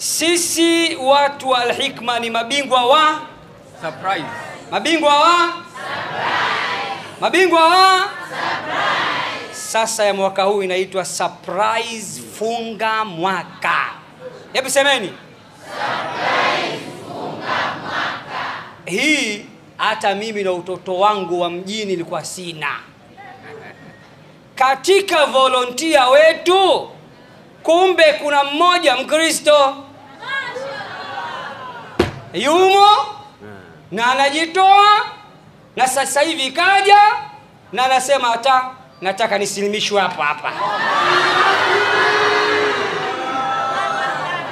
Sisi watu wa Al-Hikma ni mabingwa wa surprise. Mabingwa wa surprise. Sasa ya mwaka huu inaitwa surprise funga mwaka. Hebu semeni surprise funga mwaka. Hii hata mimi na utoto wangu wa mjini nilikuwa sina. Katika volunteer wetu kumbe kuna mmoja Mkristo yumo na anajitoa, na sasa hivi kaja na anasema nataka nisilimishwe hapa.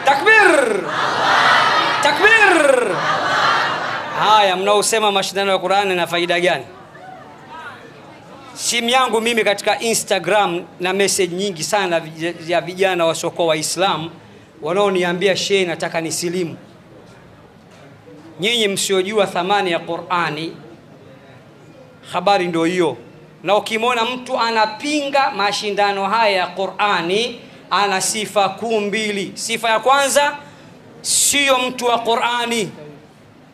Takbir! Takbir! Haya, mnaosema mashindano ya Qur'ani na faida gani? Simu yangu mimi katika Instagram na message nyingi sana ya vijana wasoko wa Islam wanaoniambia shehe, nataka nisilimu. Nyinyi msiojua thamani ya Qur'ani, habari ndio hiyo. Na ukimwona mtu anapinga mashindano haya ya Qur'ani, ana sifa kuu mbili. Sifa ya kwanza, sio mtu wa Qur'ani.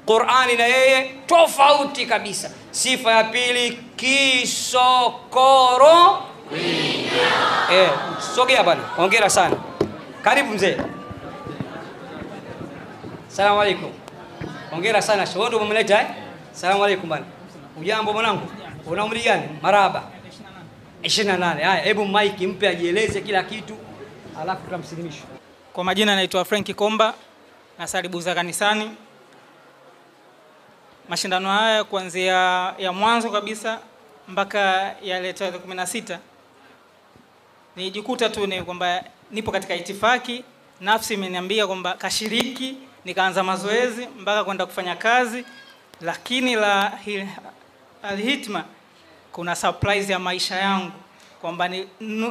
Qur'ani na yeye tofauti kabisa. Sifa ya pili, kisokoro. Sogea bwana. Hongera sana. Karibu mzee. Asalamu alaykum. Hongera sana. Wewe ndio umemleta eh? Asalamu alaykum bwana. Ujambo mwanangu? Una umri gani? Marhaba. 28. Haya, hebu mike mpe ajieleze kila kitu, alafu tutamsilimisha. Kwa majina naitwa Frank Komba, nasalibuza kanisani. Mashindano haya kuanzia ya mwanzo kabisa mpaka yale tarehe 16 nijikuta tu ni kwamba nipo katika itifaki, nafsi imeniambia kwamba kashiriki, nikaanza mazoezi mpaka kwenda kufanya kazi. Lakini la Al-Hikma kuna surprise ya maisha yangu kwamba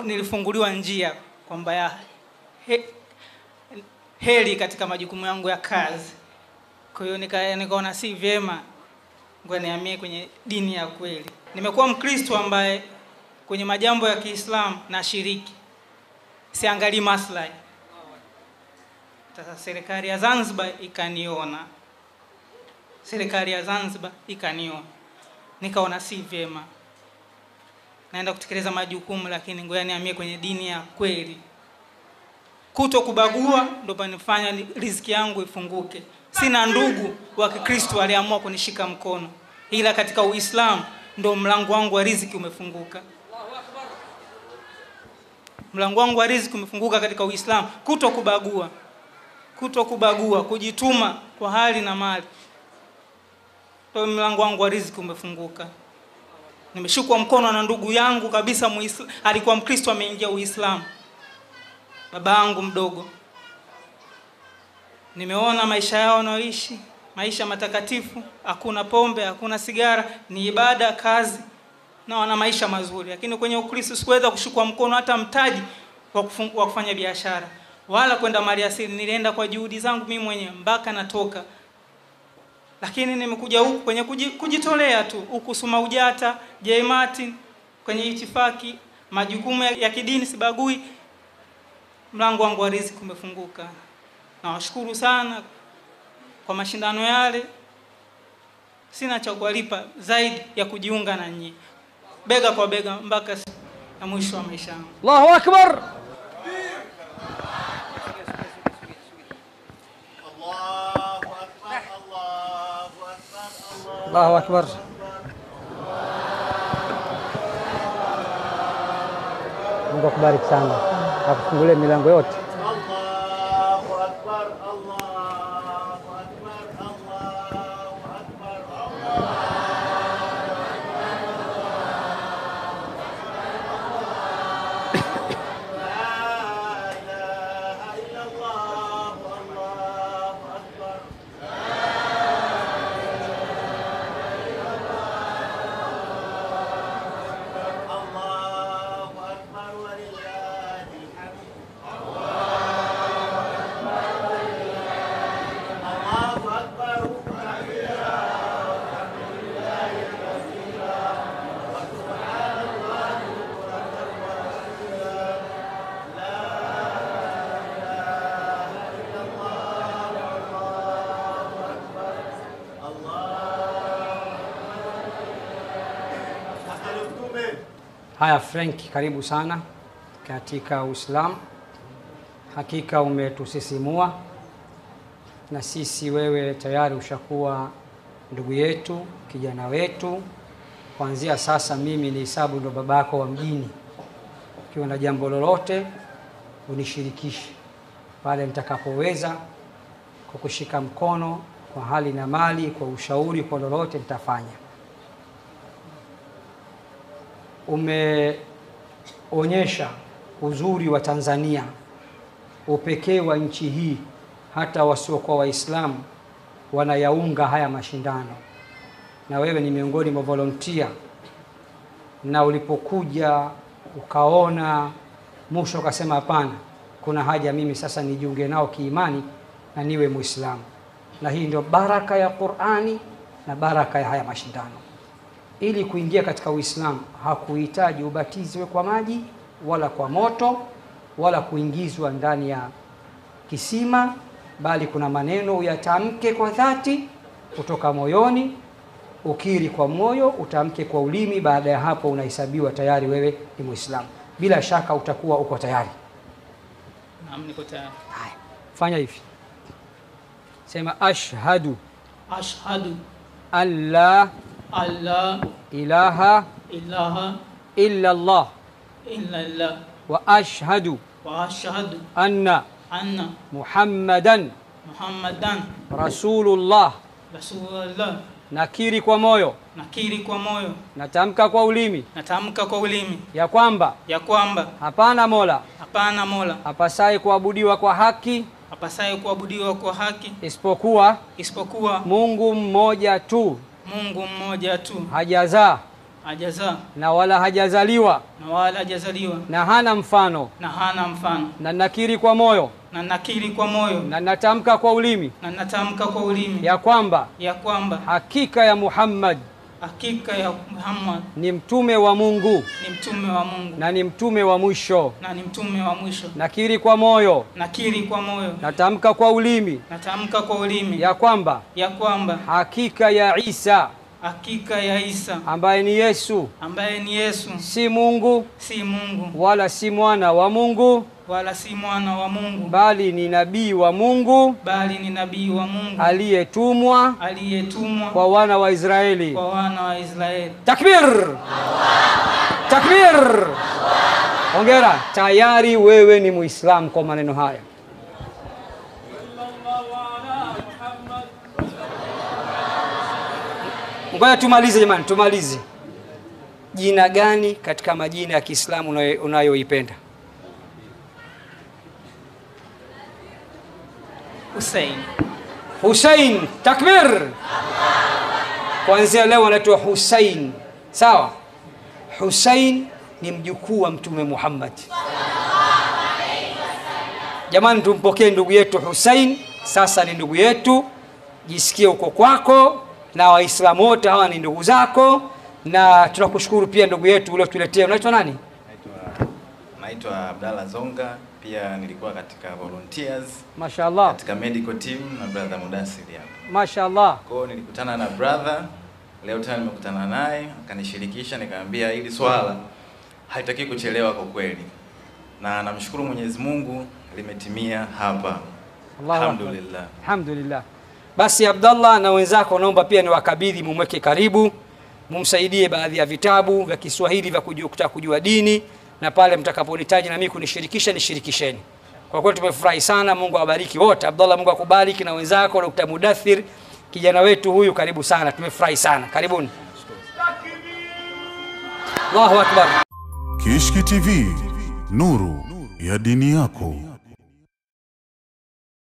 nilifunguliwa njia kwamba ya heri katika majukumu yangu ya kazi. Kwa hiyo nikaona si vyema ngoja nihamie kwenye dini ya kweli. Nimekuwa Mkristo ambaye kwenye majambo ya Kiislamu na shiriki, siangalii maslahi. Sasa serikali ya Zanzibar ikaniona, nikaona si vyema naenda kutekeleza majukumu, lakini ngoja nihamie kwenye dini ya kweli. Kutokubagua ndio panifanya riziki yangu ifunguke. Sina ndugu wa Kikristo aliamua kunishika mkono, ila katika Uislamu ndio mlango wangu wa riziki umefunguka. Mlango wangu wa riziki umefunguka katika Uislamu. Kutokubagua, kujituma kwa hali na mali, ndio mlango wangu wa riziki umefunguka. Nimeshikwa mkono na ndugu yangu kabisa alikuwa Mkristo, ameingia Uislamu, baba yangu mdogo. Nimeona maisha yao wanaoishi, maisha matakatifu, hakuna pombe, hakuna sigara, ni ibada, kazi, na wana maisha mazuri. Lakini kwenye Ukristo sikuweza kushikwa mkono hata mtaji wa kufanya biashara wala kwenda mali asili. Nilienda kwa juhudi zangu mimi mwenyewe mpaka natoka. Lakini nimekuja huku kwenye kujitolea tu, huku Sumaujata, Jaimati, kwenye itifaki, majukumu ya kidini sibagui. Mlango wangu wa riziki umefunguka. Nawashukuru sana kwa mashindano yale. Sina cha kuwalipa zaidi ya kujiunga na nyinyi bega kwa bega mpaka mwisho wa maisha yangu. Allahu akbar. Allahu akbar. Mungu akubariki sana. Akufungulie milango yote. Haya Frank, karibu sana katika Uislamu. Hakika umetusisimua, na sisi wewe tayari ushakuwa ndugu yetu, kijana wetu. Kuanzia sasa mimi ni hisabu ndo babako wa mjini. Ukiwa na jambo lolote unishirikishe pale nitakapoweza, kwa kushika mkono, kwa hali na mali, kwa ushauri, kwa lolote nitafanya. Umeonyesha uzuri wa Tanzania, upekee wa nchi hii, hata wasiokuwa Waislamu wanayaunga haya mashindano, na wewe ni miongoni mwa volunteer. Na ulipokuja ukaona mwisho ukasema hapana, kuna haja mimi sasa nijiunge nao kiimani na niwe Muislamu. Na hii ndio baraka ya Qur'ani na baraka ya haya mashindano. Ili kuingia katika Uislamu hakuhitaji ubatizwe kwa maji wala kwa moto wala kuingizwa ndani ya kisima, bali kuna maneno uyatamke kwa dhati kutoka moyoni, ukiri kwa moyo, utamke kwa ulimi. Baada ya hapo unahesabiwa tayari wewe ni Muislamu. Bila shaka utakuwa uko tayari. Naam, niko tayari. Haya, fanya hivi. Sema ashhadu an la ilaha illa Allah wa ashhadu anna Muhammadan Rasulullah. Nakiri kwa moyo, natamka kwa ulimi, ya kwamba hapana mola apasaye kuabudiwa kwa haki isipokuwa Mungu mmoja tu, hajazaa na wala hajazaliwa na hana mfano. Na nakiri kwa moyo na natamka kwa ulimi ya kwamba hakika ya Muhammad ni mtume wa Mungu na ni mtume wa mwisho. Nakiri kwa moyo natamka kwa ulimi ya kwamba hakika ya Isa ambaye ni Yesu si Mungu wala si mwana wa Mungu bali ni nabii wa Mungu aliyetumwa kwa wana wa Israeli. Takbir! Takbir! Hongera, tayari wewe ni Muislamu kwa maneno haya. Ngoja tumalize jamani, tumalize. Jina gani katika majina ya Kiislamu unayoipenda? Hussein. Takbir! Kuanzia leo anaitwa Hussein. Sawa? Hussein ni mjukuu wa Mtume Muhammad. Jamani, tumpokee ndugu yetu Hussein. Sasa ni ndugu yetu. Jisikie uko kwako, na Waislamu wote hawa ni ndugu zako. Na tunakushukuru pia ndugu yetu uliotuletea. Unaitwa nani? Naitwa Abdalla Zonga. Pia nilikuwa katika volunteers. Mashaallah. Katika medical team na brother Mudassir hapa. Mashaallah. Kwa hiyo nilikutana na brother, leo tena nimekutana naye, akanishirikisha, nikamwambia hili swala haitaki kuchelewa kwa kweli. Na namshukuru Mwenyezi Mungu limetimia hapa. Alhamdulillah. Alhamdulillah. Basi Abdallah na wenzako naomba pia niwakabidhi, mumweke karibu, mumsaidie baadhi ya vitabu vya Kiswahili vya kujua dini, na pale mtakaponitaji na mimi kunishirikisha nishirikisheni. Kwa kweli tumefurahi sana. Mungu awabariki wote. Abdallah, Mungu akubariki na wenzako. Dr. Mudathir, kijana wetu huyu, karibu sana. Tumefurahi sana. Karibuni. Allahu Akbar. Kishki TV, nuru ya dini yako.